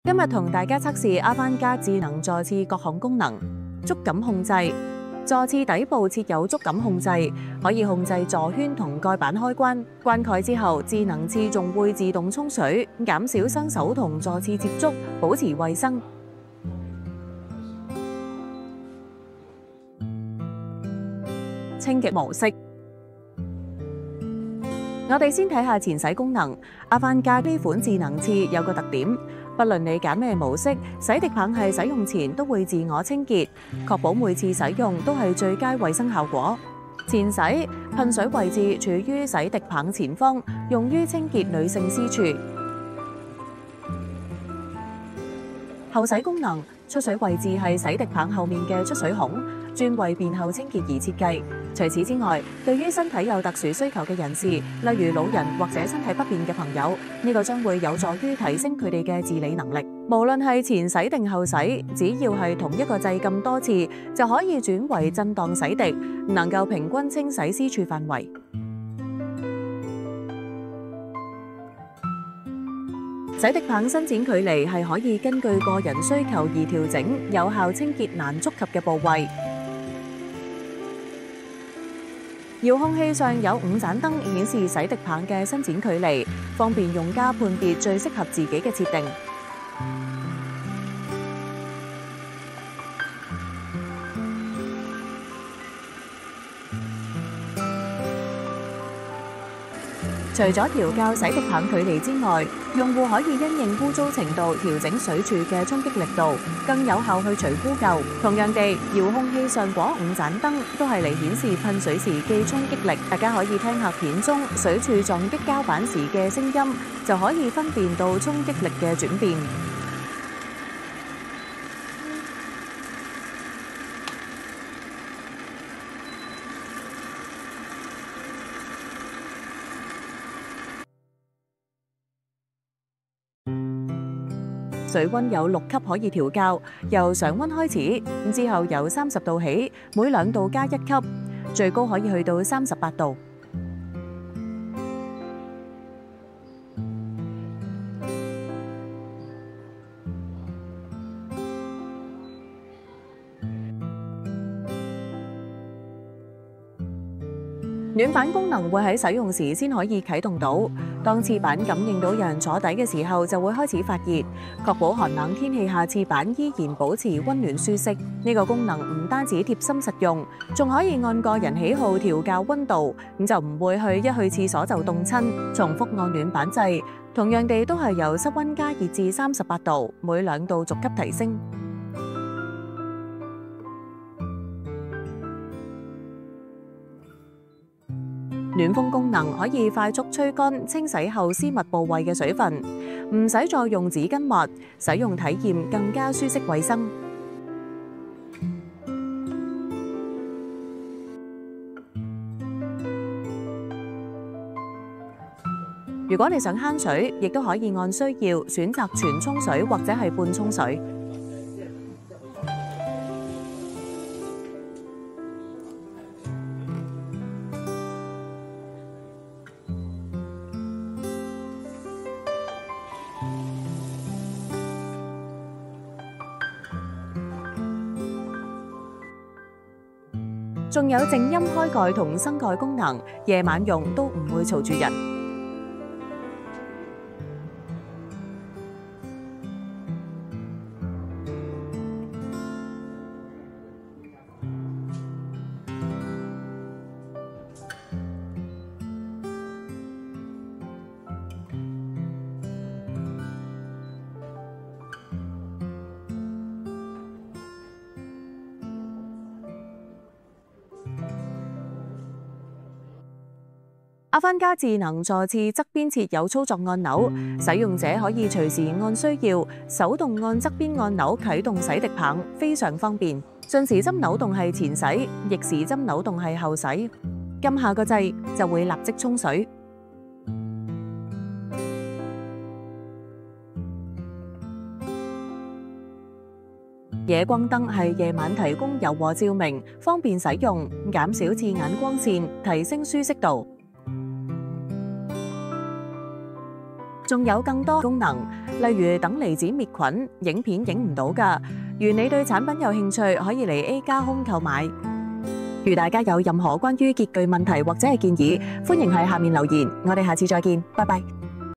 今日同大家測試阿番家智能坐廁各項功能。觸感控制，坐廁底部設有觸感控制，可以控制座圈同蓋板開關。關蓋之後，智能廁仲會自動沖水，減少伸手同坐廁接觸，保持衛生。清潔模式，我哋先睇下前洗功能。阿番家呢款智能廁有個特點，不論你揀咩模式，洗滌棒係使用前都會自我清潔，確保每次使用都係最佳衛生效果。前洗噴水位置處於洗滌棒前方，用於清潔女性私處。後洗功能，出水位置係洗滌棒後面嘅出水孔，專為便後清潔而設計。除此之外，對於身體有特殊需求嘅人士，例如老人或者身體不便嘅朋友，呢個將會有助於提升佢哋嘅自理能力。無論係前洗定後洗，只要係同一個掣撳多次，就可以轉為震盪洗滌，能夠平均清洗私處範圍。洗滌棒伸展距離係可以根據個人需求而調整，有效清潔難觸及嘅部位。遙控器上有5盞燈顯示洗滌棒嘅伸展距離，方便用家判別最適合自己嘅設定。除咗調校洗滌棒距離之外，用戶可以因應污糟程度調整水柱嘅衝擊力度，更有效去除污垢。同樣地，遙控器上嗰5盞燈都係嚟顯示噴水時嘅衝擊力。大家可以聽下片中水柱撞擊膠板時嘅聲音，就可以分辨到衝擊力嘅轉變。水溫有6級可以調校，由常溫開始，之後由30度起，每2度加1級，最高可以去到38度。暖板功能會喺使用時先可以啟動到，當廁板感應到有人坐底嘅時候，就會開始發熱，確保寒冷天氣下廁板依然保持溫暖舒適。呢個功能唔單止貼心實用，仲可以按個人喜好調校溫度，咁就唔會一去廁所就凍親。重複按暖板掣，同樣地都係由室溫加熱至38度，每2度逐級提升。暖風功能可以快速吹乾清洗後私密部位嘅水分，唔使再用紙巾抹，使用體驗更加舒適衛生。如果你想慳水，亦都可以按需要選擇全沖水或者係半沖水。仲有靜音開蓋同升蓋功能，夜晚用都唔會嘈住人。阿番家智能坐廁側邊設有操作按鈕，使用者可以隨時按需要手動按側邊按鈕啟動洗滌棒，非常方便。順時針扭動係前洗，逆時針扭動係後洗。撳下個掣就會立即沖水。夜光燈係夜晚提供柔和照明，方便使用，減少刺眼光線，提升舒適度。仲有更多功能，例如等離子滅菌，影片影唔到㗎。如你對產品有興趣，可以嚟 A 加 Home 購買。如大家有任何關於潔具問題或者係建議，歡迎喺下面留言。我哋下次再見，拜拜。